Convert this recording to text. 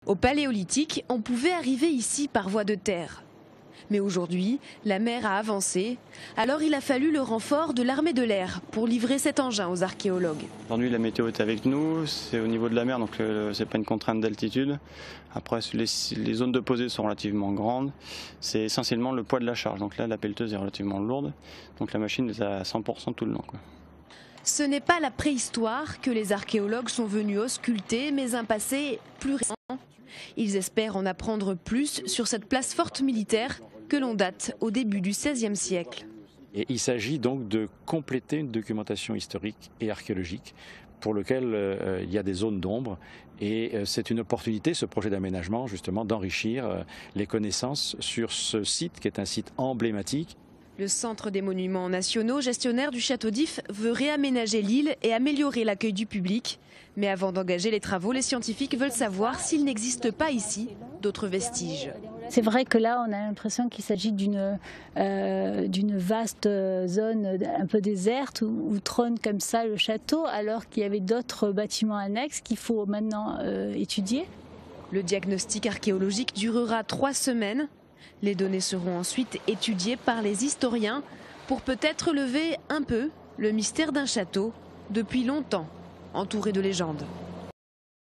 Au Paléolithique, on pouvait arriver ici par voie de terre. Mais aujourd'hui, la mer a avancé, alors il a fallu le renfort de l'armée de l'air pour livrer cet engin aux archéologues. Aujourd'hui, la météo est avec nous, c'est au niveau de la mer, donc ce n'est pas une contrainte d'altitude. Après, les zones de pesée sont relativement grandes. C'est essentiellement le poids de la charge. Donc là, la pelleteuse est relativement lourde, donc la machine est à 100% tout le long, quoi. Ce n'est pas la préhistoire que les archéologues sont venus ausculter, mais un passé plus récent. Ils espèrent en apprendre plus sur cette place forte militaire que l'on date au début du XVIe siècle. Et il s'agit donc de compléter une documentation historique et archéologique pour lequel il y a des zones d'ombre. Et c'est une opportunité, ce projet d'aménagement, justement, d'enrichir les connaissances sur ce site qui est un site emblématique. Le Centre des Monuments Nationaux, gestionnaire du château d'If, veut réaménager l'île et améliorer l'accueil du public. Mais avant d'engager les travaux, les scientifiques veulent savoir s'il n'existe pas ici d'autres vestiges. C'est vrai que là, on a l'impression qu'il s'agit d'une vaste zone un peu déserte où trône comme ça le château, alors qu'il y avait d'autres bâtiments annexes qu'il faut maintenant étudier. Le diagnostic archéologique durera 3 semaines. Les données seront ensuite étudiées par les historiens pour peut-être lever un peu le mystère d'un château depuis longtemps entouré de légendes.